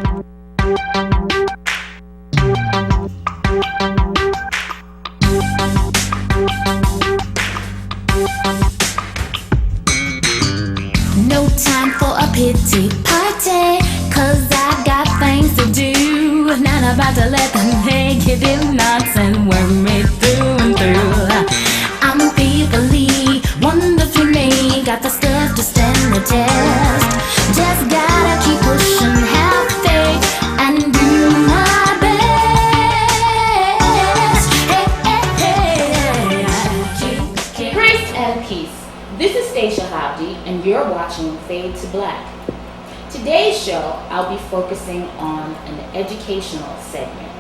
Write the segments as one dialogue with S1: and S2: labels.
S1: No time for a pity party, 'cause I got things to do. Not about to let the negative nonsense work me through and through. I'm fearfully, wonderfully made, got the stuff to stand the test. Just gotta keep pushing, have faith, and do my best.
S2: Grace and peace. This is Stacia Hobdy, and you're watching Fade to Black. Today's show, I'll be focusing on an educational segment.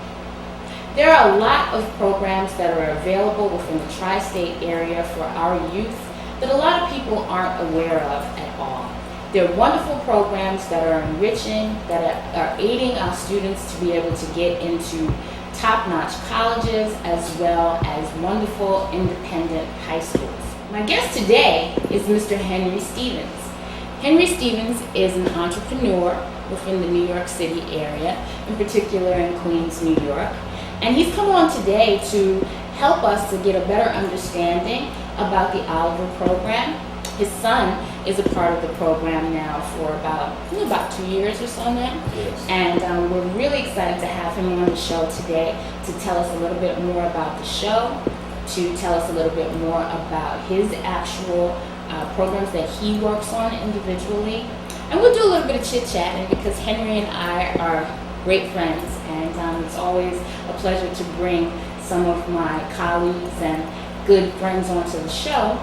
S2: There are a lot of programs that are available within the tri-state area for our youth that a lot of people aren't aware of at all. They're wonderful programs that are enriching, that are aiding our students to be able to get into top-notch colleges as well as wonderful independent high schools. My guest today is Mr. Henry Stevens. Henry Stevens is an entrepreneur within the New York City area, in particular in Queens, New York. And he's come on today to help us to get a better understanding about the Oliver program. His son is a part of the program now for about 2 years or so now.
S3: Yes.
S2: And we're really excited to have him on the show today to tell us a little bit more about the show, to tell us a little bit more about his actual programs that he works on individually. And we'll do a little bit of chit-chatting because Henry and I are great friends, and it's always a pleasure to bring some of my colleagues and good friends onto the show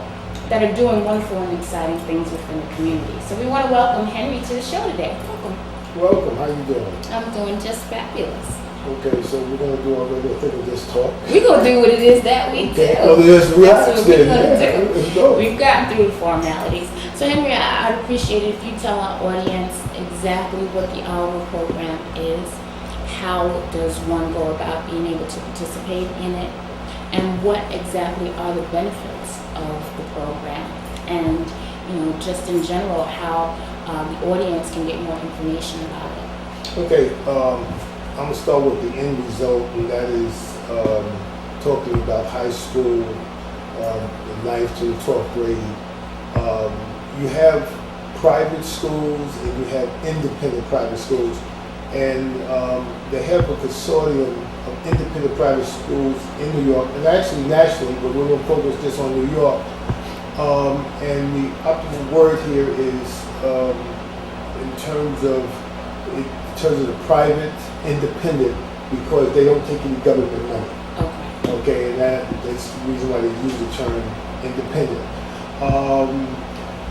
S2: that are doing wonderful and exciting things within the community. So we want to welcome Henry to the show today. Welcome.
S3: Welcome. How you doing?
S2: I'm doing just fabulous.
S3: Okay, so we're gonna do our regular thing of this talk.
S2: We're going to do what it is that we do.
S3: Oh, yes, we
S2: That's
S3: have
S2: what
S3: to.
S2: we're going to
S3: Yeah,
S2: do.
S3: let's go.
S2: We've gotten through the formalities. So Henry, I'd appreciate it if you tell our audience exactly what the Oliver program is, how does one go about being able to participate in it, and what exactly are the benefits of the program, and just in general how the audience can get more information about it.
S3: Okay, I'm gonna start with the end result, and that is talking about high school, the 9th to the 12th grade. You have private schools and you have independent private schools, and they have a consortium of independent private schools in New York, and actually nationally, but we're going to focus just on New York. And the optimal word here is in terms of the private, independent, because they don't take any government money. Okay, and that's the reason why they use the term independent.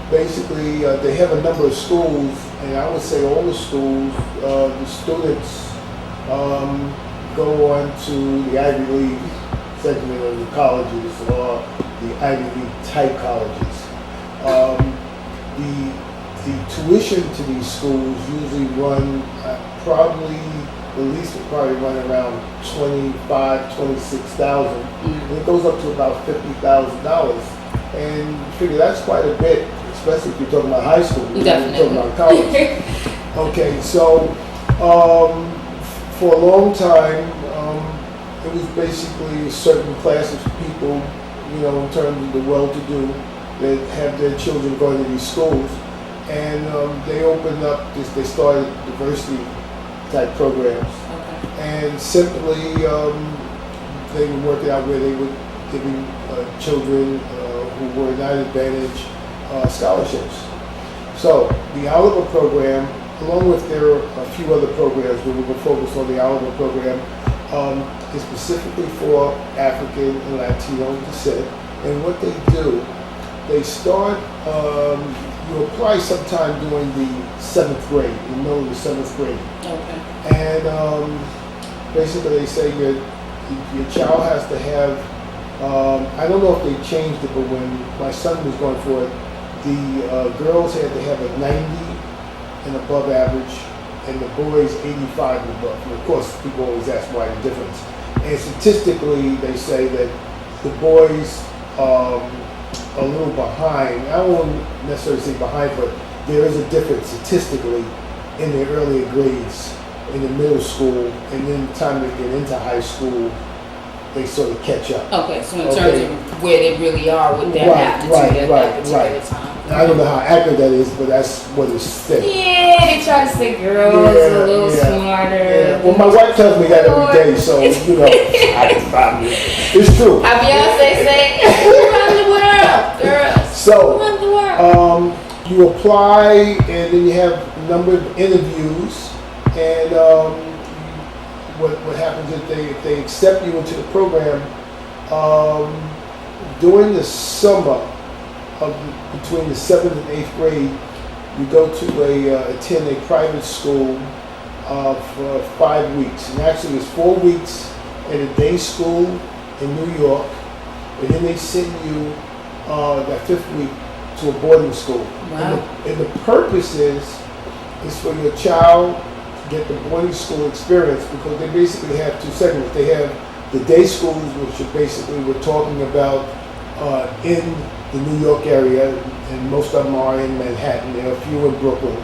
S3: Basically, they have a number of schools, and I would say all the schools, the students go on to the Ivy League segment of the colleges or the Ivy League type colleges. The tuition to these schools usually run the least will probably run around $26,000, and it goes up to about $50,000. And you figure that's quite a bit, especially if you're talking about high school. You're talking about college. Okay, so for a long time, it was basically a certain class of people, in terms of the well-to-do, that have their children going to these schools. And they opened up they started diversity type programs. And simply, they would work it out where they would give children who were not advantaged scholarships. So the Oliver program, along with there are a few other programs, but we're going to focus on the Oliver program, is specifically for African and Latino descent. And what they do, they start, you apply sometime during the 7th grade, in the middle of the 7th grade.
S2: Okay.
S3: And basically they say your child has to have, I don't know if they changed it, but when my son was going for it, the girls had to have a 90 and above average, and the boys 85 and above. And of course, people always ask why the difference. And statistically, they say that the boys are a little behind. I won't necessarily say behind, but there is a difference statistically in the earlier grades in the middle school, and then the time they get into high school, they sort of catch up.
S2: Okay, so in terms of where they really are with their aptitude at that particular time.
S3: I don't know how accurate that is, but that's what it's said.
S2: Yeah, they try to say girls a little smarter.
S3: Yeah. Well, my wife tells me that every day, so you know, it's true.
S2: How Beyonce say, "Run the world, girls."
S3: So,
S2: run the world.
S3: You apply, and then you have a number of interviews, and what happens if they accept you into the program during the summer between the 7th and 8th grade, you go to attend a private school for 5 weeks. And actually it's 4 weeks at a day school in New York, and then they send you that 5th week to a boarding school.
S2: Wow.
S3: And the purpose is for your child to get the boarding school experience, because they basically have 2 segments. They have the day schools, which are basically we're talking about in the New York area, and most of them are in Manhattan. There are a few in Brooklyn.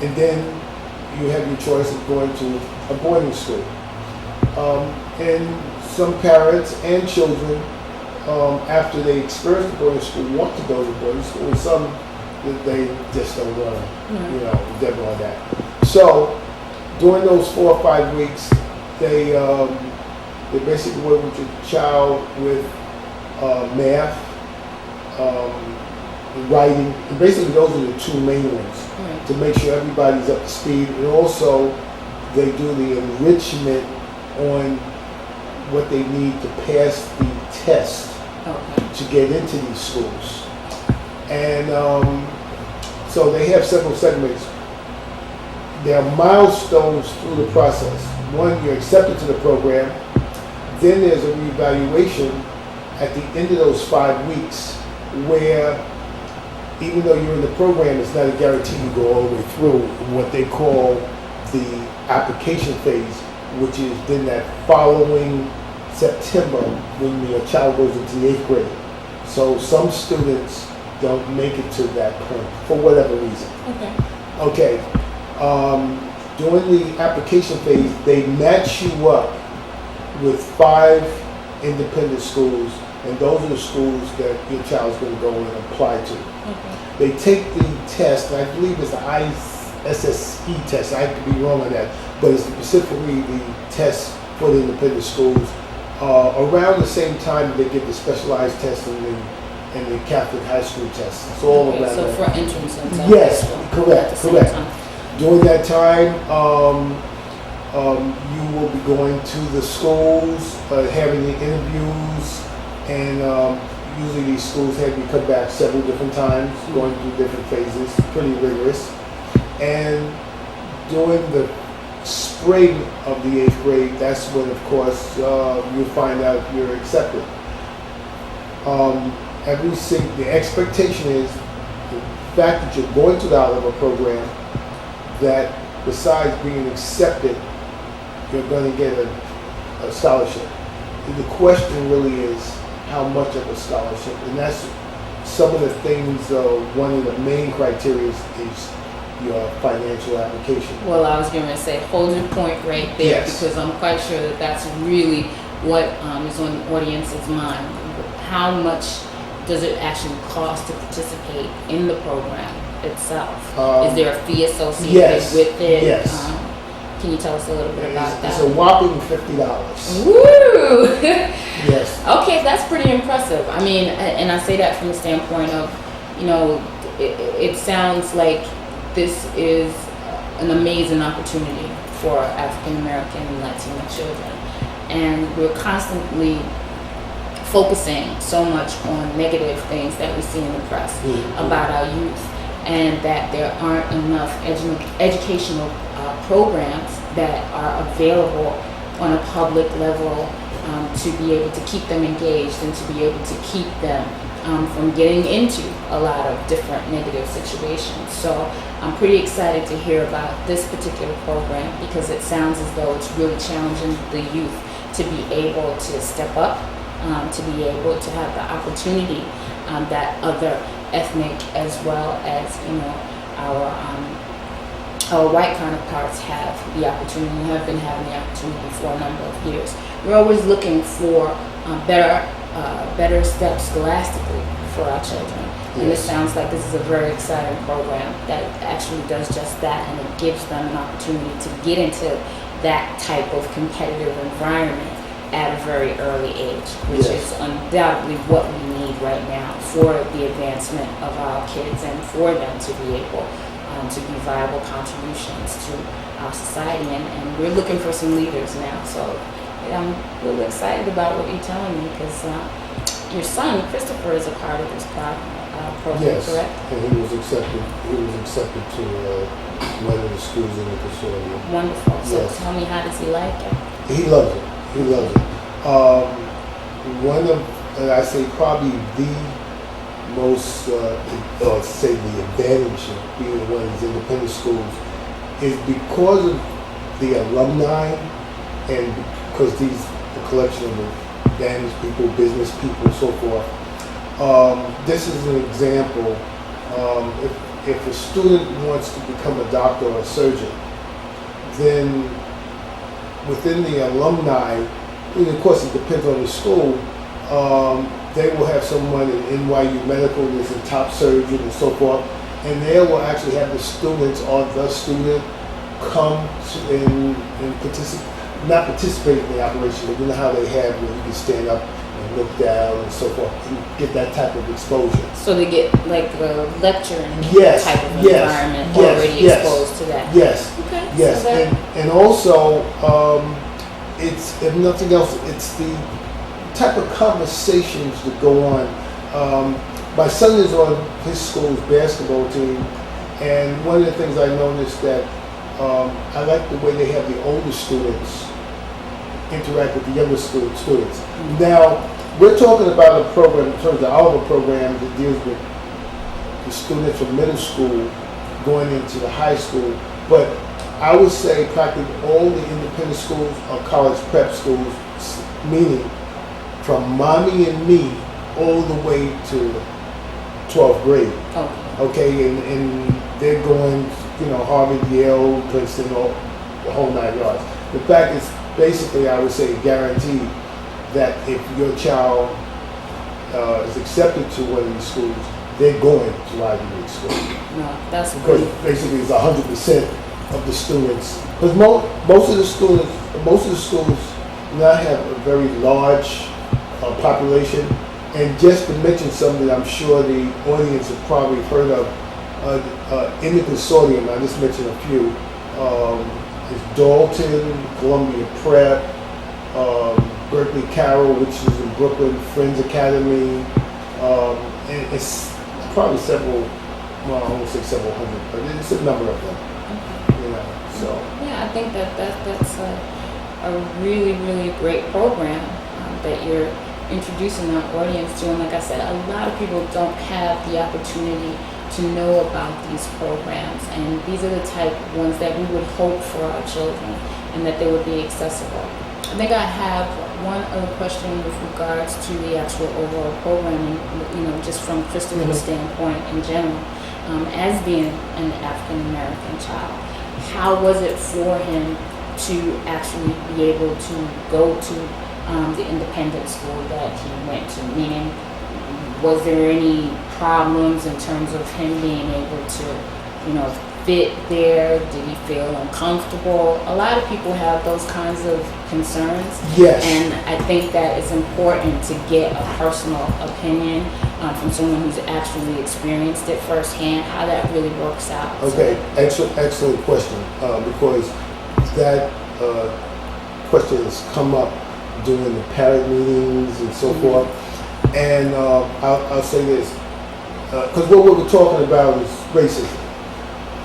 S3: And then you have your choice of going to a boarding school. And some parents and children, after they experience the boarding school, want to go to boarding school, and some that they just don't want to, endeavor on that. So during those 4 or 5 weeks, they basically work with your child with math, writing, and basically those are the 2 main ones, to make sure everybody's up to speed. And also they do the enrichment on what they need to pass the test to get into these schools. And so they have several segments. There are milestones through the process. One, you're accepted to the program. Then there's a reevaluation at the end of those 5 weeks, where even though you're in the program, it's not a guarantee you go all the way through what they call the application phase, which is then that following September when your child goes into the 8th grade. So some students don't make it to that point for whatever reason. Okay. During the application phase, they match you up with 5 independent schools, and those are the schools that your child's going to go and apply to. They take the test, and I believe it's the ISSE test. I could be wrong on that, but it's specifically the test for the independent schools around the same time they get the specialized test and the Catholic high school test. It's all around
S2: so
S3: that.
S2: for entrance and stuff.
S3: Yes, correct. During that time, you will be going to the schools, having the interviews, and usually these schools have you come back several different times, going through different phases, pretty rigorous. And during the spring of the 8th grade, that's when, of course, you'll find out if you're accepted. The expectation is the fact that you're going to the Oliver program, that besides being accepted, you're going to get a scholarship. And the question really is how much of a scholarship, and that's some of the things. One of the main criteria is your financial application.
S2: Well, I was going to say, hold your point right there,
S3: Yes.
S2: because I'm quite sure that that's really what is on the audience's mind. How much does it actually cost to participate in the program itself? Is there a fee associated with it?
S3: Yes.
S2: Can you tell us a little bit about that?
S3: It's a whopping $50.
S2: Woo!
S3: Yes.
S2: Okay, that's pretty impressive. I mean, and I say that from the standpoint of, it sounds like this is an amazing opportunity for African American and Latino children. And we're constantly focusing so much on negative things that we see in the press about our youth, and that there aren't enough educational programs that are available on a public level to be able to keep them engaged and to be able to keep them from getting into a lot of different negative situations. So I'm pretty excited to hear about this particular program, because it sounds as though it's really challenging the youth to be able to step up, to be able to have the opportunity that other ethnic as well as our our white counterparts have the opportunity, have been having the opportunity for a number of years. We're always looking for better steps scholastically for our children. And it sounds like this is a very exciting program that actually does just that, and it gives them an opportunity to get into that type of competitive environment at a very early age, which is undoubtedly what we need right now for the advancement of our kids and for them to be able to be viable contributions to our society. And we're looking for some leaders now. So I'm really excited about what you're telling me, because your son, Christopher, is a part of this program,
S3: Yes,
S2: correct?
S3: and he was accepted. He was accepted to one of the schools in the consortium.
S2: Wonderful. So
S3: Yes.
S2: tell me, how does he like it?
S3: He loves it. He loves it. One of, and I say probably the most, or say the advantage of being in one of these independent schools is because of the alumni, and because the collection of advantaged people, business people, so forth. This is an example. If a student wants to become a doctor or a surgeon, then within the alumni, and of course it depends on the school, they will have someone in NYU Medical that's a top surgeon and so forth, and they will actually have the students or the student come and participate, not participate in the operation, but you know how they have where you can stand up and look down and so forth, and get that type of exposure.
S2: So they get like the lecturing
S3: Yes,
S2: type of
S3: yes,
S2: environment
S3: yes,
S2: already
S3: yes.
S2: exposed to that.
S3: Yes.
S2: Okay.
S3: Yes,
S2: So that,
S3: and also, it's, if nothing else, it's the type of conversations that go on. My son is on his school's basketball team, and one of the things I noticed that I like the way they have the older students interact with the younger students.
S2: Mm-hmm.
S3: Now, we're talking about a program, in terms of our program, that deals with the students from middle school going into the high school, but I would say practically all the independent schools are college prep schools, meaning from mommy and me all the way to 12th grade. Okay, and they're going, Harvard, Yale, Princeton, the whole 9 yards. The fact is, basically, I would say guaranteed that if your child is accepted to one of these schools, they're going to Ivy League school.
S2: no, that's
S3: Because
S2: great.
S3: basically it's 100% of the students. Because most of the schools now have a very large population. And just to mention something that I'm sure the audience have probably heard of, in the consortium, I just mentioned a few, is Dalton, Columbia Prep, Berkeley Carroll, which is in Brooklyn, Friends Academy, and it's probably several, well, I won't say several hundred, but it's a number of them. So.
S2: Yeah, I think that's a really, really great program that you're introducing our audience to. And like I said, a lot of people don't have the opportunity to know about these programs, and these are the type of ones that we would hope for our children, and that they would be accessible. I think I have one other question with regards to the actual overall programming, just from Christopher's standpoint in general. As being an African American child, how was it for him to actually be able to go to the independent school that he went to? Meaning, was there any problems in terms of him being able to, fit there? Did he feel uncomfortable? A lot of people have those kinds of concerns.
S3: Yes.
S2: And I think that it's important to get a personal opinion from someone who's actually experienced it firsthand, how that really works out.
S3: Okay, excellent question, because that question has come up during the parent meetings and so forth. And I'll say this, because what we're talking about is racism,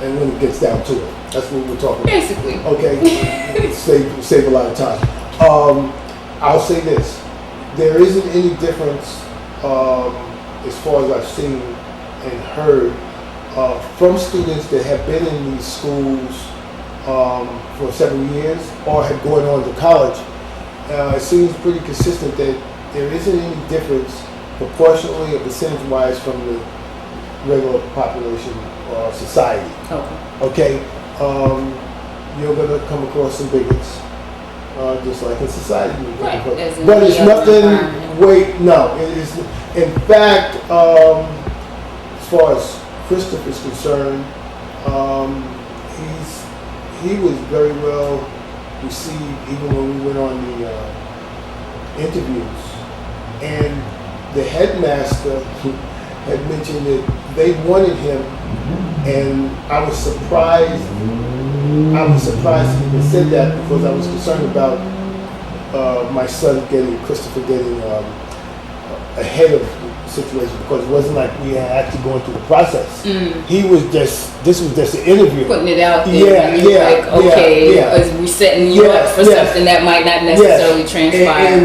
S3: and when it gets down to it, that's what we're talking about.
S2: Basically.
S3: Okay, save a lot of time. I'll say this, there isn't any difference as far as I've seen and heard from students that have been in these schools for several years or have gone on to college. It seems pretty consistent that there isn't any difference proportionally or percentage-wise from the regular population or society.
S2: Okay.
S3: Okay? you're going to come across some bigots, just like in society.
S2: Right.
S3: But it's nothing. Wait, no. It is. In fact, as far as Christopher's concerned, he was very well received even when we went on the interviews, and the headmaster had mentioned that they wanted him, and I was surprised. I was surprised he even said that, because I was concerned about my son Christopher getting ahead of the situation, because it wasn't like we had actually gone through the process. He was this was just an interview.
S2: Putting it out there. We're setting you up for something that might not necessarily transpire.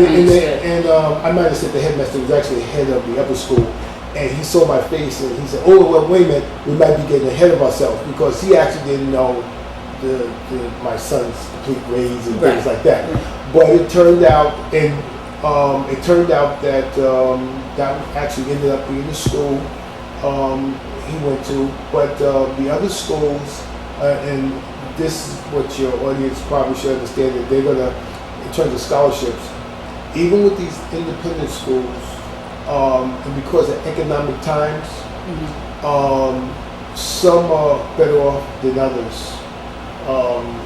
S3: And I might have said the headmaster was actually head of the upper school, and he saw my face and he said, "Oh, well, wait a minute, we might be getting ahead of ourselves," because he actually didn't know my son's complete grades and things like that. But it turned out, that that actually ended up being the school he went to. But the other schools, and this is what your audience probably should understand, that they're gonna, in terms of scholarships, even with these independent schools, and because of economic times, some are better off than others.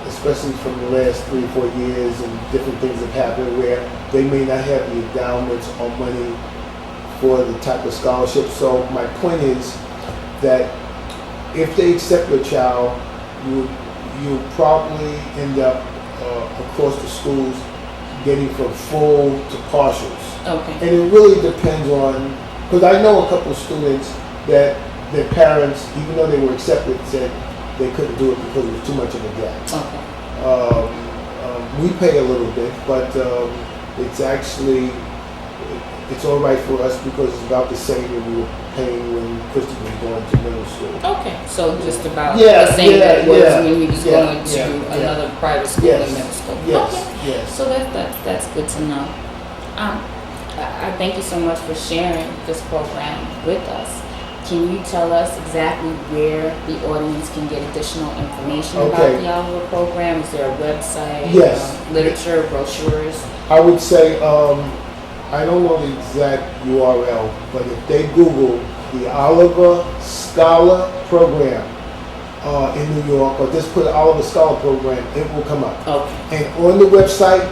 S3: Especially from the last 3 or 4 years, and different things have happened where they may not have the endowments or money for the type of scholarship. So my point is that if they accept your child, you'll probably end up across the schools getting from full to partials.
S2: Okay.
S3: And it really depends on, because I know a couple of students that their parents, even though they were accepted, said they couldn't do it because it was too much of a gap.
S2: Okay.
S3: We pay a little bit, but it's actually, it's all right for us because it's about the same that we were paying when Christopher was going to middle school.
S2: Okay, so just about the same that it was when he was going to another private school in middle school.
S3: Yes.
S2: So that's good to know. I thank you so much for sharing this program with us. Can you tell us exactly where the audience can get additional information about the Oliver program? Is there a website?
S3: Yes.
S2: Literature, brochures?
S3: I would say, I don't know the exact URL, but if they Google the Oliver Scholar Program in New York, or just put Oliver Scholar Program, it will come up.
S2: Okay.
S3: And on the website,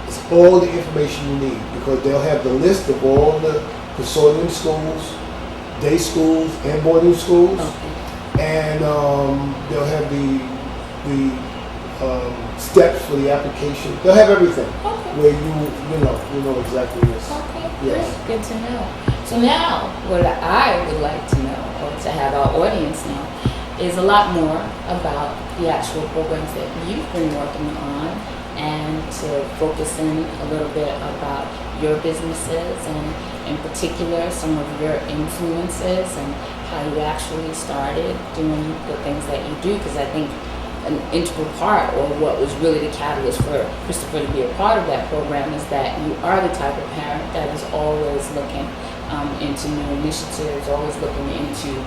S3: it's all the information you need, because they'll have the list of all the consortium schools, day schools, and boarding schools, and they'll have the steps for the application. They'll have everything where you know exactly this.
S2: Okay,
S3: yes.
S2: Great, good to know. So now, what I would like to know, or to have our audience know, is a lot more about the actual programs that you've been working on, and to focus in a little bit about your businesses, and in particular some of your influences and how you actually started doing the things that you do, because I think an integral part, or what was really the catalyst for Christopher to be a part of that program, is that you are the type of parent that is always looking into new initiatives, always looking into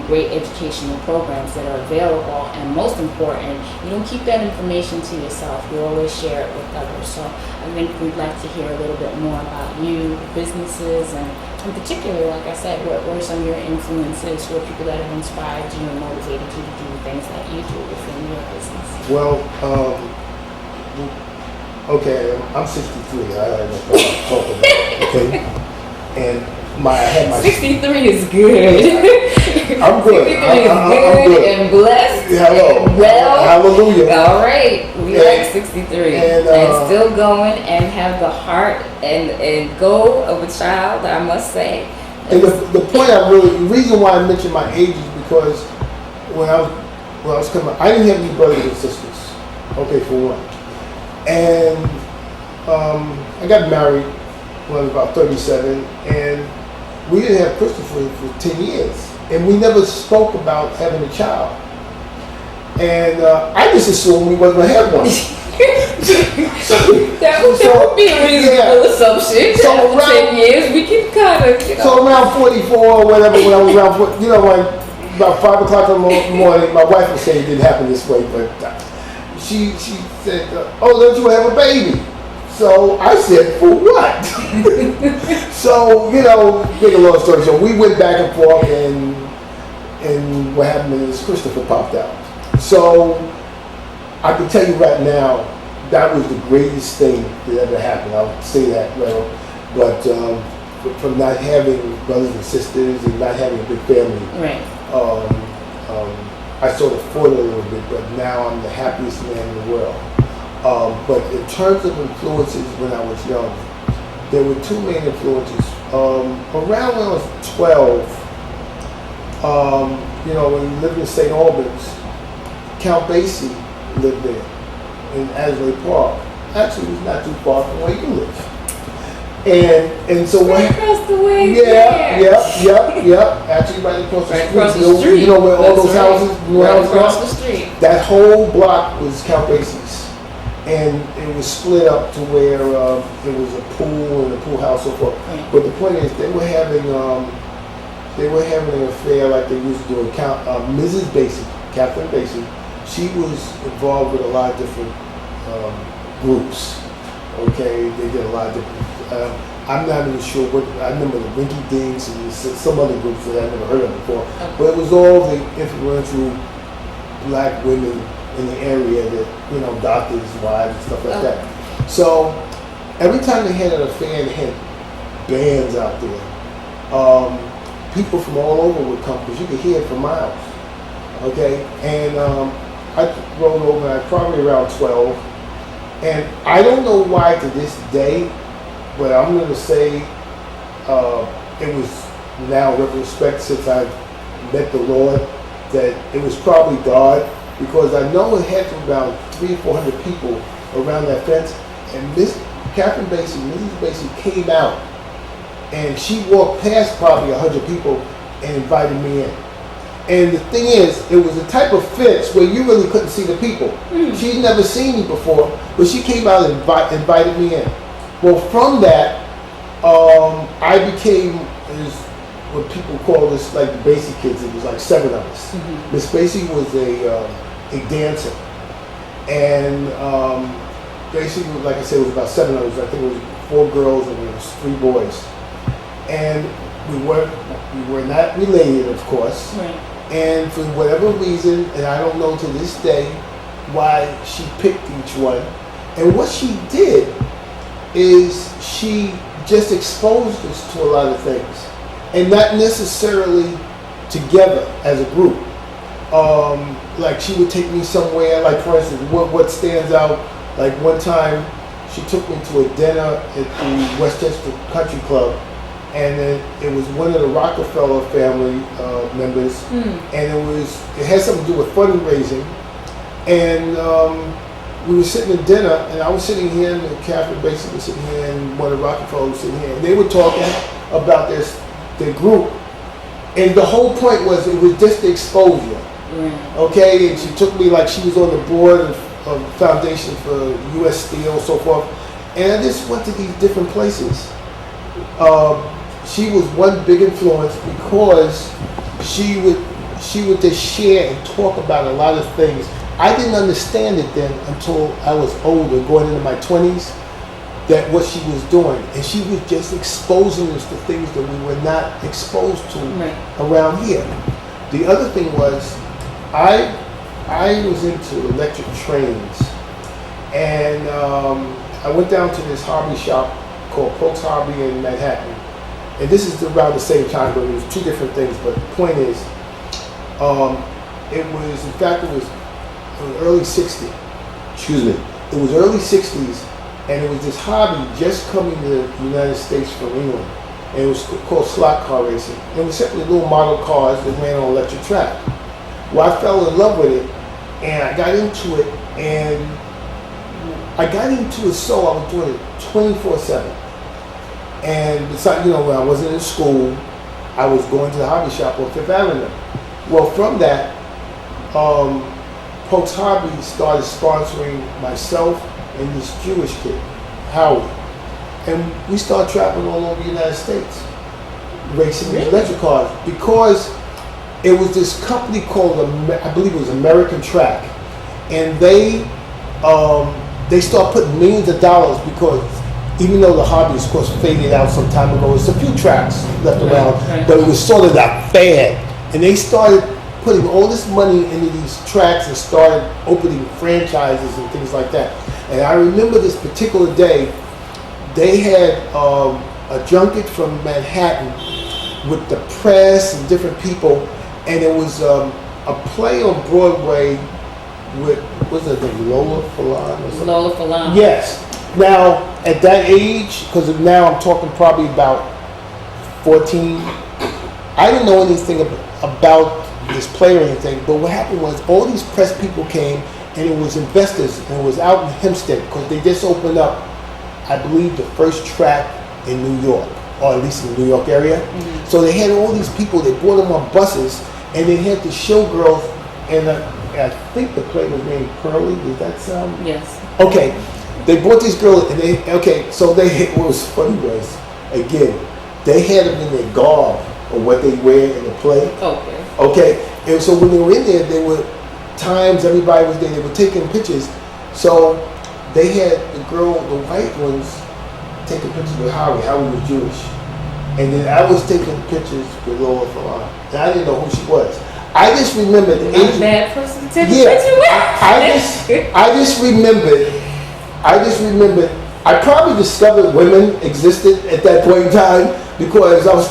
S2: great educational programs that are available, and most important, you don't keep that information to yourself. You always share it with others. So I think we'd like to hear a little bit more about you, businesses, and in particular, like I said, what were some of your influences, who are people that have inspired you and motivated you to do the things that you do within your business?
S3: Well, okay, I'm 63. I don't know what I'm talking about. Okay, and I had my
S2: 63 is good.
S3: I'm good.
S2: 63 is
S3: I'm
S2: good
S3: good
S2: and blessed.
S3: Hello.
S2: And well.
S3: Hallelujah.
S2: All right. We like 63 and still going, and have the heart and goal of a child, I must say.
S3: And the point the reason why I mentioned my age is because when I was coming up, I didn't have any brothers and sisters. Okay, for one. And I got married when I was about 37, and we didn't have Christopher for 10 years, and we never spoke about having a child. And I just assumed we wasn't going to have one.
S2: that would be a reasonable assumption.
S3: So
S2: around 10 years, we can kind of,
S3: So around 44 or whatever, when I was around 40, about 5 o'clock in the morning. My wife would say it didn't happen this way, but she said, "Oh, don't you have a baby?" So I said, "For what?" So make a long story short, we went back and forth, and what happened is Christopher popped out. So I can tell you right now, that was the greatest thing that ever happened. I'll say that, but from not having brothers and sisters and not having a big family,
S2: Right.
S3: I sort of fought a little bit, but now I'm the happiest man in the world. But in terms of influences when I was young, there were two main influences. Around when I was 12, when we lived in St. Albans, Count Basie lived there in Asbury Park. Actually, it was not too far from where you live. And so when
S2: Across the way.
S3: yeah. Actually, right across the
S2: Right
S3: street.
S2: across the street.
S3: You know where all
S2: That's
S3: those
S2: right.
S3: houses, new
S2: Right
S3: houses
S2: across
S3: are?
S2: the street.
S3: That whole block was Count Basie's, and it was split up to where there was a pool and a pool house, so forth.
S2: Right.
S3: But the point is, they were having an affair like they used to do. Mrs. Basie, Catherine Basie, she was involved with a lot of different groups. Okay, they did a lot of different. I'm not even sure what. I remember the Rinky Dinks and some other groups that I've never heard of before.
S2: Okay.
S3: But it was all the influential black women in the area that, doctors, wives, and stuff like that. So every time they had an affair, they had bands out there. People from all over would come because you could hear it for miles. Okay, and I rolled over. I was probably around 12, and I don't know why to this day, but I'm going to say it was now retrospect since I've met the Lord that it was probably God, because I know it had around 300 or 400 people around that fence, and Miss Catherine Basie, Mrs. Basie came out, and she walked past probably 100 people and invited me in. And the thing is, it was a type of fence where you really couldn't see the people. She'd never seen me before, but she came out and invited me in. Well, from that, I became what people call this, like the Basie kids. It was like 7 of us. Miss Basie was a dancer, and basically, like I said, it was about 7 of us. I think it was 4 girls and it was 3 boys, and we were not related, of course.
S2: Right.
S3: And for whatever reason, and I don't know to this day why she picked each one. And what she did is she just exposed us to a lot of things, and not necessarily together as a group. Like she would take me somewhere, like for instance, what stands out, like one time she took me to a dinner at the Westchester Country Club, and it was one of the Rockefeller family members, and it had something to do with fundraising, and we were sitting at dinner, and I was sitting here, and Catherine Basie was sitting here, and one of the Rockefeller was sitting here, and they were talking about their group, and the whole point was it was just the exposure, okay, and she took me like she was on the board of Foundation for U.S. Steel and so forth, and I just went to these different places. She was one big influence because she would just share and talk about a lot of things. I didn't understand it then until I was older, going into my 20s, that what she was doing. And she was just exposing us to things that we were not exposed to around here. The other thing was, I was into electric trains. And I went down to this hobby shop called Polk's Hobby in Manhattan. And this is around the same time, but it was 2 different things. But the point is, it was early 60s. Excuse me. It was early 60s, and it was this hobby just coming to the United States from England. And it was called slot car racing. It was simply little model cars that ran on electric track. Well, I fell in love with it, and I got into it, so I was doing it 24/7. And besides, when I wasn't in school, I was going to the hobby shop on 5th Avenue. Well, from that, Polk's Hobby started sponsoring myself and this Jewish kid, Howard. And we started traveling all over the United States, racing these electric cars. Because it was this company called, I believe it was American Track, and they start putting millions of dollars because even though the hobby, of course, faded out some time ago, there's a few tracks left around, but it was sort of that fad. And they started putting all this money into these tracks and started opening franchises and things like that. And I remember this particular day, they had a junket from Manhattan with the press and different people, and it was a play on Broadway with, what's it, Lola Falana or something?
S2: Lola Falana.
S3: Yes. Now, at that age, because now I'm talking probably about 14, I didn't know anything about this play or anything, but what happened was all these press people came, and it was investors, and it was out in Hempstead, because they just opened up, I believe, the first track in New York, or at least in the New York area. Mm-hmm. So they had all these people, they brought them on buses, and they had the showgirls, and I think the play was named Pearly. Does that sound?
S2: Yes.
S3: Okay. They brought these girls, and what was funny was, again, they had them in their garb, or what they wear in the play. Okay. And so when they were in there were times everybody was there, they were taking pictures. So they had the white ones, taking pictures with Howie. Howie was Jewish. And then I was taking pictures with Lola Falana. And I didn't know who she was. I just remember the
S2: Not a bad person to take a picture with.
S3: I just remembered, I probably discovered women existed at that point in time because I was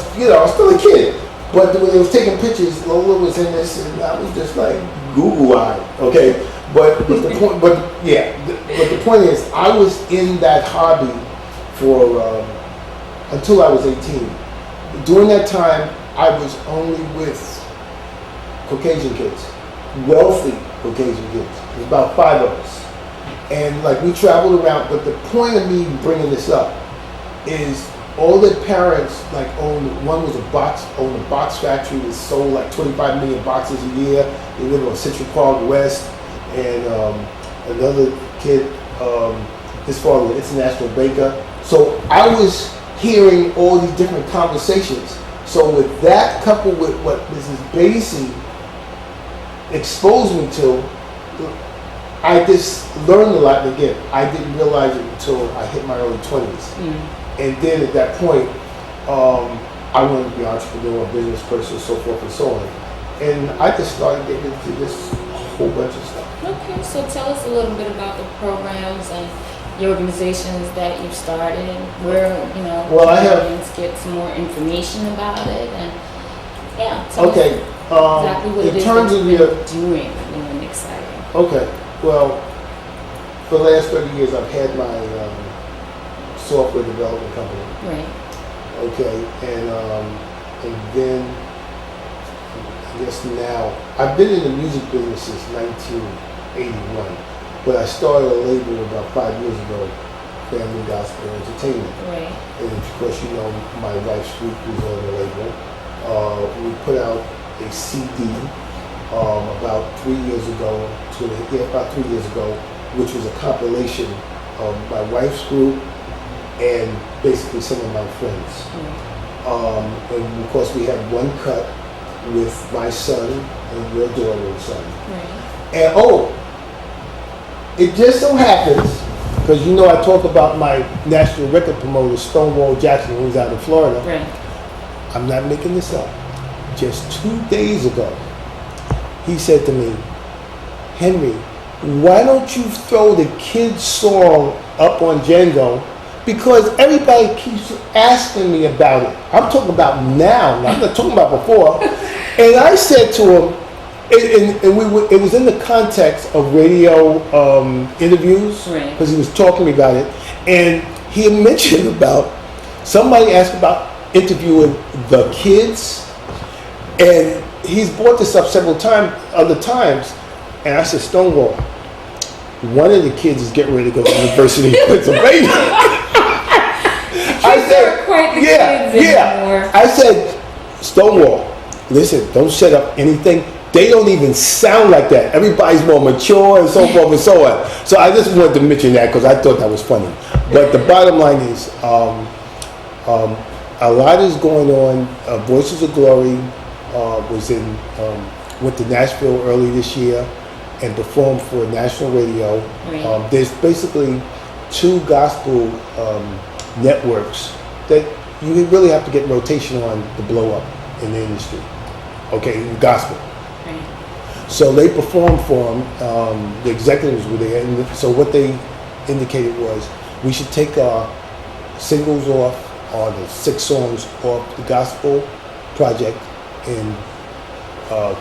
S3: still a kid. But when they was taking pictures, Lola was in this, and I was just like Google-eyed. Okay, but the point is, I was in that hobby for until I was 18. During that time, I was only with Caucasian kids, wealthy Caucasian kids. There's about 5 of us. And like we traveled around, but the point of me bringing this up is all their parents owned a box factory that sold like 25 million boxes a year. They lived on Central Park West, and another kid, his father was an international baker. So I was hearing all these different conversations. So with that coupled with what Mrs. Basie exposed me to, I just learned a lot. And again, I didn't realize it until I hit my early 20s. And then at that point, I wanted to be an entrepreneur, a business person, so forth and so on. And I just started getting into this whole bunch of stuff.
S2: Okay, so tell us a little bit about the programs and your organizations that you've started, where, audience get some more information about it, and tell us exactly what it is that you've been doing new and exciting.
S3: Okay, well, for the last 30 years I've had my software development company.
S2: Right.
S3: Okay, and then I guess now I've been in the music business since 1981, but I started a label about 5 years ago, Family Gospel Entertainment.
S2: Right.
S3: And of course, my wife's group was on the label. We put out a CD about 3 years ago, about 3 years ago, which was a compilation of my wife's group and basically some of my friends. And of course we had one cut with my son and your daughter's son.
S2: Right.
S3: And it just so happens, because I talk about my national record promoter, Stonewall Jackson, who's out in Florida.
S2: Right.
S3: I'm not making this up. Just 2 days ago, he said to me, Henry, why don't you throw the kids' song up on Django? Because everybody keeps asking me about it. I'm talking about now. I'm not talking about before. And I said to him, it was in the context of radio interviews, because he was talking to me about it. And he had mentioned about, somebody asked about interviewing the kids. And he's brought this up several other times. And I said, Stonewall, one of the kids is getting ready to go to the University of Pennsylvania. I said, anymore. I said, Stonewall, listen, don't set up anything. They don't even sound like that. Everybody's more mature and so forth and so on. So I just wanted to mention that because I thought that was funny. But the bottom line is, a lot is going on. Voices of Glory went to Nashville early this year and performed for national radio.
S2: Right.
S3: There's basically 2 gospel networks that you really have to get rotation on to blow up in the industry. Okay, gospel.
S2: Right.
S3: So they performed for them. The executives were there, and so what they indicated was we should take our singles off, or the 6 songs off the gospel project, and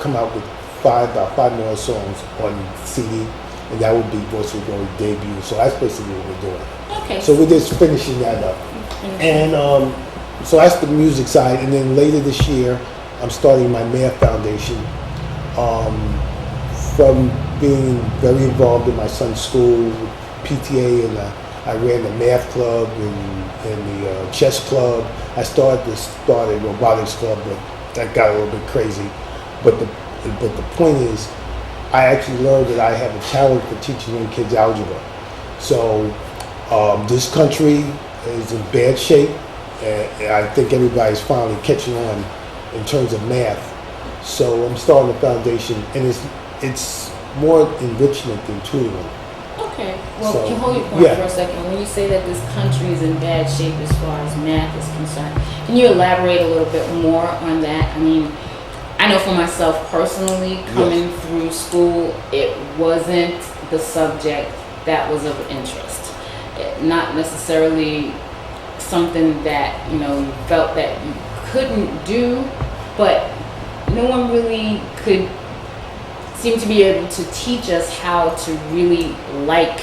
S3: come out with about 5 more songs on CD, and that would be Voice of Glory debut. So that's basically what we're doing.
S2: Okay.
S3: So we're just finishing that up, and so that's the music side. And then later this year, I'm starting my Math Foundation. From being very involved in my son's school, PTA, and I ran the math club and the chess club. I started a robotics club, but that got a little bit crazy. But the point is, I actually learned that I have a talent for teaching young kids algebra. So this country is in bad shape, and I think everybody's finally catching on in terms of math. So I'm starting a foundation, and it's more enrichment than tutoring.
S2: Okay. Well,
S3: So,
S2: can you hold your point
S3: yeah.
S2: for a second? When you say that this country is in bad shape as far as math is concerned, can you elaborate a little bit more on that? I mean, I know for myself personally, coming through school, it wasn't the subject that was of interest. Not necessarily something that, you felt that you couldn't do, but no one really could seem to be able to teach us how to really like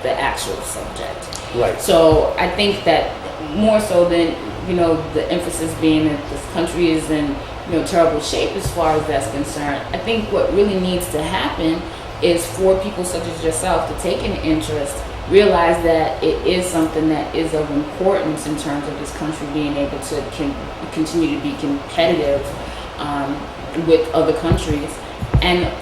S2: the actual subject.
S3: Right.
S2: So I think that more so than, the emphasis being that this country is in, terrible shape as far as that's concerned, I think what really needs to happen is for people such as yourself to take an interest, realize that it is something that is of importance in terms of this country being able to continue to be competitive with other countries, and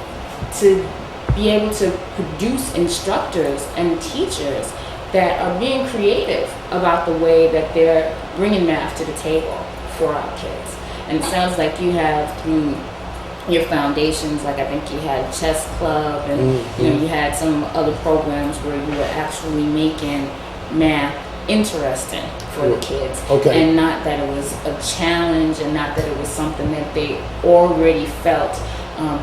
S2: to be able to produce instructors and teachers that are being creative about the way that they're bringing math to the table for our kids. And it sounds like you have, through your foundations, like I think you had chess club, and you had some other programs where you were actually making math interesting for the kids.
S3: Okay.
S2: And not that it was a challenge, and not that it was something that they already felt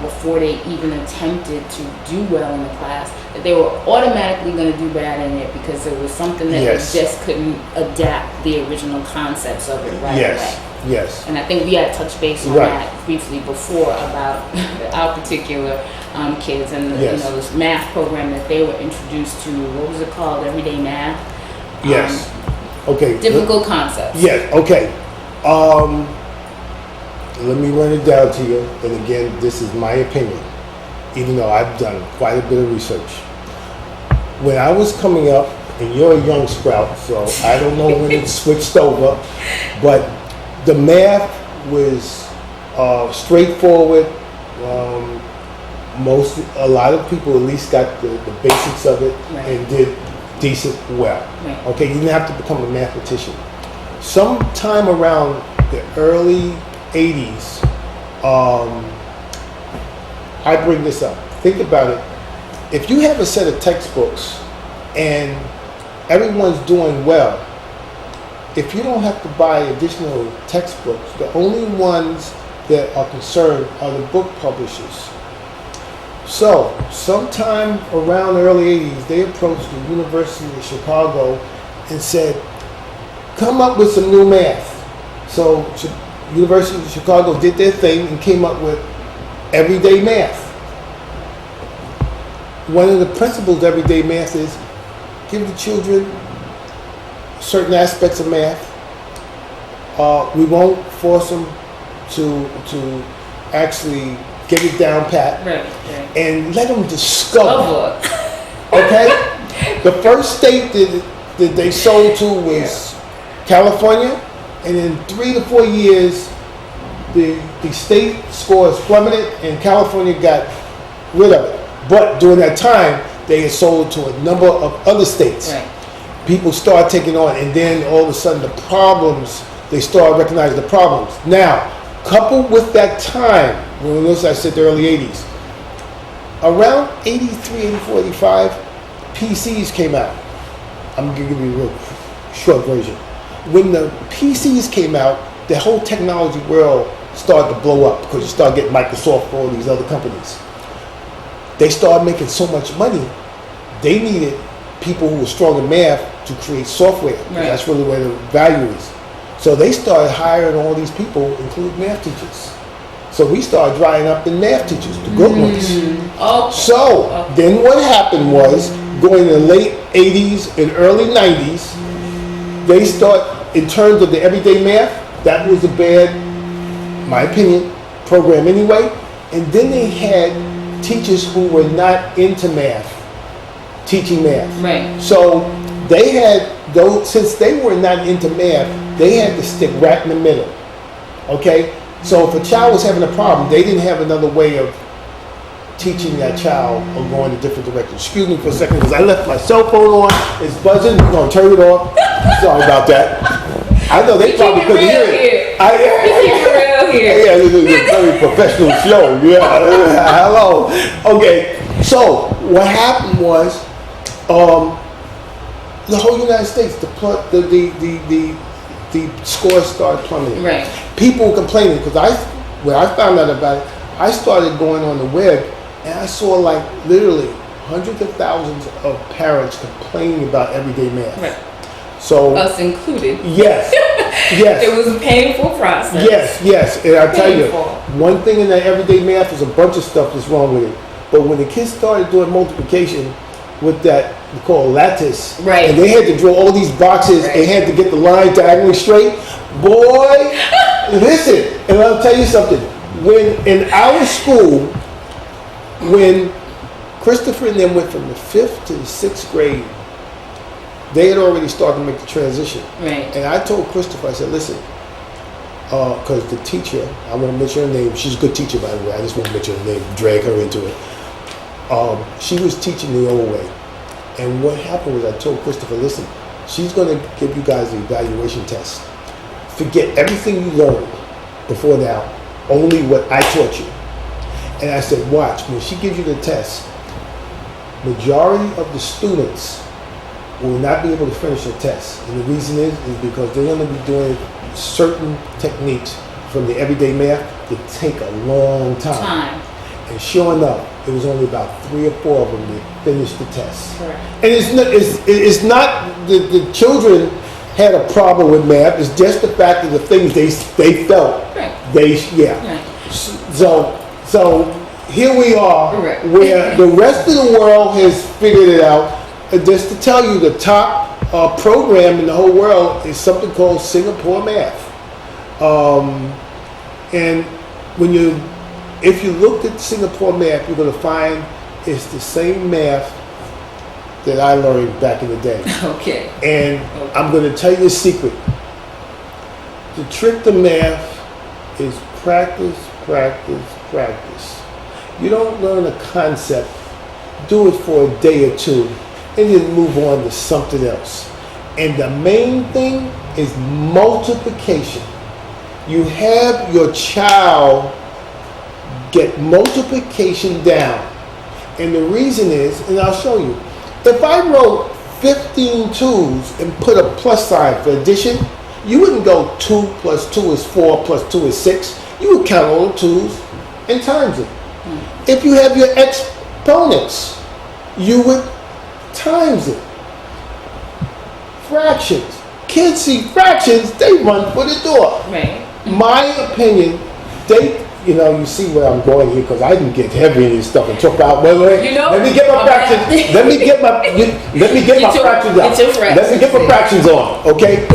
S2: before they even attempted to do well in the class, that they were automatically going to do bad in it because it was something that
S3: Yes.
S2: they just couldn't adapt the original concepts of it right
S3: Yes.
S2: away.
S3: Yes.
S2: And I think we had touched base on
S3: Right.
S2: that briefly before about our particular kids and
S3: Yes.
S2: this math program that they were introduced to. What was it called? Everyday Math.
S3: Yes. Okay.
S2: Difficult concepts.
S3: Yes. Okay. Let me run it down to you. And again, this is my opinion, even though I've done quite a bit of research. When I was coming up, and you're a young sprout, so I don't know when it switched over, but the math was straightforward. A lot of people at least got the basics of it,
S2: Right.
S3: and did decent well.
S2: Right.
S3: Okay, you didn't have to become a mathematician. Sometime around the early 80s, I bring this up. Think about it. If you have a set of textbooks and everyone's doing well, if you don't have to buy additional textbooks, the only ones that are concerned are the book publishers. So, sometime around the early 80s, they approached the University of Chicago and said, come up with some new math. So, University of Chicago did their thing and came up with everyday math. One of the principles of everyday math is give the children certain aspects of math. We won't force them to actually get it down pat,
S2: Right.
S3: and let them discover.
S2: Oh,
S3: Okay? The first state that they sold to was California, and in 3 to 4 years, the state scores plummeted and California got rid of it. But during that time, they had sold to a number of other states.
S2: right.
S3: People start taking on, and then all of a sudden the problems, they start recognizing the problems. Now, Coupled with that time, when I said the early 80s, around 83, 84, 85, PCs came out. I'm going to give you a real short version. When the PCs came out, the whole technology world started to blow up because you started getting Microsoft or all these other companies. They started making so much money, they needed people who were strong in math to create software.
S2: Right.
S3: That's really where the value is. So they started hiring all these people, including math teachers. So we started drying up the math teachers, the good ones.
S2: Okay.
S3: So then what happened was, going in the late 80s and early 90s, they start, in terms of the everyday math, that was a bad, my opinion, program anyway. And then they had teachers who were not into math, teaching math.
S2: Right.
S3: So they had, those, since they were not into math, they had to stick right in the middle. Okay? So if a child was having a problem, they didn't have another way of teaching that child or going a different direction. Excuse me for a second, because I left my cell phone on. It's buzzing. We're going to turn it off. Sorry about that. I know they probably couldn't hear it. Yeah, this is a very professional show. Yeah. Hello. Okay. So what happened was, the whole United States, the scores started plummeting.
S2: Right.
S3: People were complaining because when I found out about it, I started going on the web and I saw like literally hundreds of thousands of parents complaining about everyday math.
S2: Right.
S3: So
S2: Us included.
S3: yes, yes.
S2: It was a painful process.
S3: Yes, and I tell you,
S2: Painful.
S3: one thing in that everyday math is a bunch of stuff that's wrong with it. But when the kids started doing multiplication with that we call lattice,
S2: Right.
S3: and they had to draw all these boxes and had to get the line diagonally straight, boy, listen, and I'll tell you something. When in our school, when Christopher and them went from the 5th to the 6th grade, they had already started to make the transition.
S2: Right.
S3: And I told Christopher, I said, listen, because the teacher, I want to mention her name, she's a good teacher, by the way, I just want to mention her name, drag her into it. She was teaching the old way. And what happened was I told Christopher, listen, she's going to give you guys the evaluation test. Forget everything you learned before now, only what I taught you. And I said, watch, when she gives you the test, majority of the students will not be able to finish the test. And the reason is because they're going to be doing certain techniques from the everyday math that take a long time. And sure enough, it was only about 3 or 4 of them that finished the test.
S2: Correct.
S3: And it's not the children had a problem with math. It's just the fact of the things they felt.
S2: Right.
S3: Right. So here we are,
S2: Right.
S3: where the rest of the world has figured it out. Just to tell you, the top program in the whole world is something called Singapore Math. And if you looked at Singapore Math, you're going to find it's the same math that I learned back in the day.
S2: Okay.
S3: And I'm going to tell you a secret. The trick to math is practice, practice, practice. You don't learn a concept, do it for a day or two, and then move on to something else. And the main thing is multiplication. You have your child get multiplication down. And the reason is, and I'll show you, if I wrote 15 2s and put a plus sign for addition, you wouldn't go 2 plus 2 is 4 plus 2 is 6. You would count all the 2s and times it. If you have your exponents, you would times it. Fractions. Kids see fractions, they run for the door.
S2: Right.
S3: My opinion, you see where I'm going here because I didn't get heavy in this stuff and talk about. Wait. Let me get my fractions. Let me get my fractions out. Let me get my fractions on. Okay.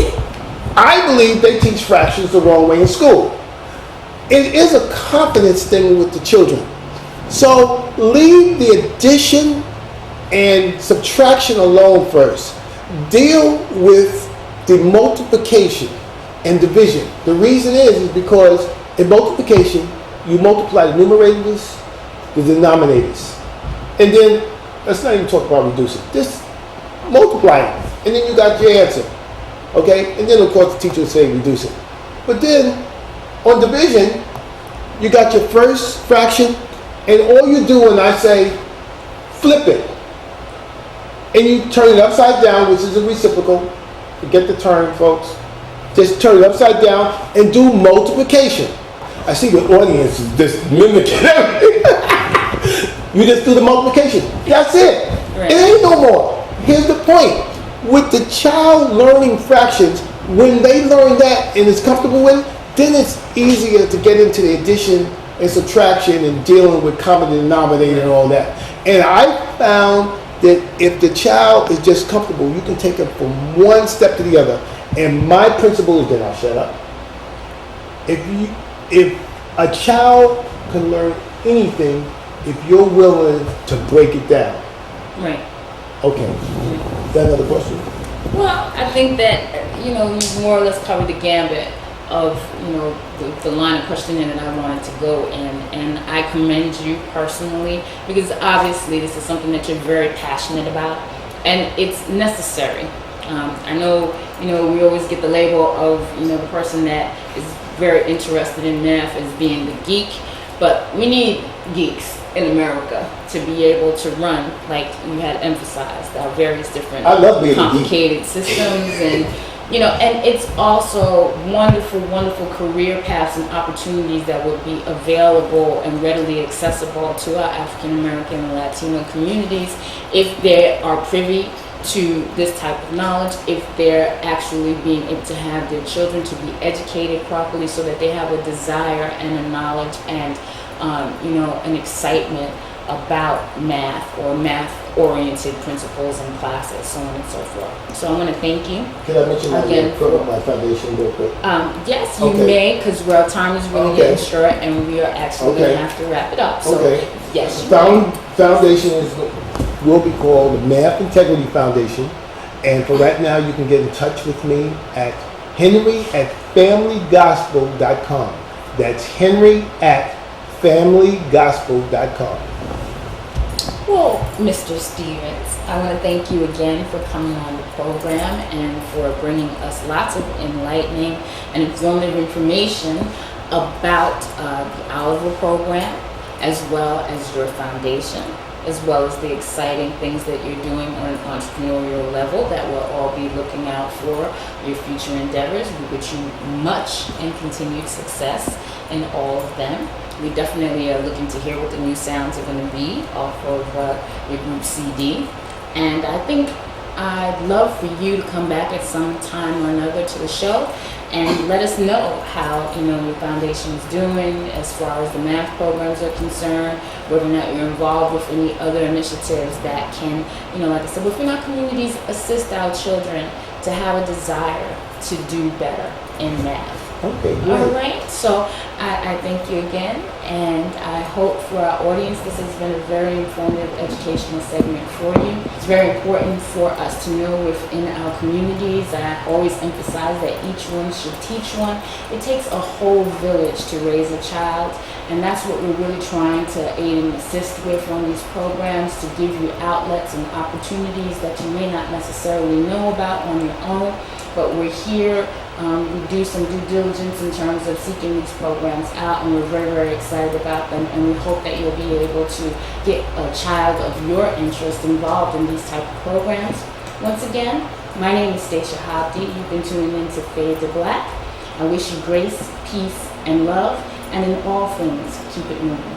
S3: I believe they teach fractions the wrong way in school. It is a confidence thing with the children. So leave the addition and subtraction alone first. Deal with the multiplication and division. The reason is because in multiplication, you multiply the numerators, the denominators. And then, let's not even talk about reducing. Just multiply it. And then you got your answer. Okay? And then, of course, the teacher will say reduce it. But then, on division, you got your first fraction, and all you do when I say flip it, and you turn it upside down, which is a reciprocal. Forget the term, folks. Just turn it upside down and do multiplication. I see the audience is just mimicking everything. You just do the multiplication. That's it.
S2: Right.
S3: It ain't no more. Here's the point. With the child learning fractions, when they learn that and is comfortable with it, then it's easier to get into the addition and subtraction and dealing with common denominator and all that. And I found that if the child is just comfortable, you can take them from one step to the other. And my principle is, then I'll shut up. If a child can learn anything, if you're willing to break it down.
S2: Right.
S3: Okay. Is that another question?
S2: Well, I think that, you more or less covered the gambit of, the line of questioning that I wanted to go in. And I commend you personally, because obviously this is something that you're very passionate about, and it's necessary. I know, we always get the label of, the person that is very interested in math as being the geek, but we need geeks in America to be able to run, like you had emphasized, our various different
S3: I love being
S2: complicated systems, and and it's also wonderful, wonderful career paths and opportunities that would be available and readily accessible to our African American and Latino communities if they are privy to this type of knowledge, if they're actually being able to have their children to be educated properly so that they have a desire and a knowledge and an excitement about math or math-oriented principles and classes, so on and so forth. So I want to thank you.
S3: Can I mention
S2: again
S3: my foundation real quick?
S2: Yes, you may, because our time is really getting short, and we are actually going to have to wrap it up. So yes,
S3: foundation will be called the Math Integrity Foundation, and for right now, you can get in touch with me at henry@familygospel.com. That's henry@familygospel.com.
S2: Well, Mr. Stevens, I want to thank you again for coming on the program and for bringing us lots of enlightening and informative information about the Oliver program, as well as your foundation, as well as the exciting things that you're doing on an entrepreneurial level that we'll all be looking out for your future endeavors. We wish you much and continued success in all of them. We definitely are looking to hear what the new sounds are going to be off of your group CD. And I think I'd love for you to come back at some time or another to the show and let us know how your foundation is doing as far as the math programs are concerned, whether or not you're involved with any other initiatives that can, like I said, within our communities, assist our children to have a desire to do better in math.
S3: Okay, great.
S2: All right, so I thank you again, and I hope for our audience this has been a very informative educational segment for you. It's very important for us to know within our communities. I always emphasize that each one should teach one. It takes a whole village to raise a child, and that's what we're really trying to aid and assist with on these programs, to give you outlets and opportunities that you may not necessarily know about on your own. But we're here, we do some due diligence in terms of seeking these programs out, and we're very, very excited about them, and we hope that you'll be able to get a child of your interest involved in these type of programs. Once again, my name is Stacia Hobdy. You've been tuning in to Fade to Black. I wish you grace, peace, and love, and in all things, keep it moving.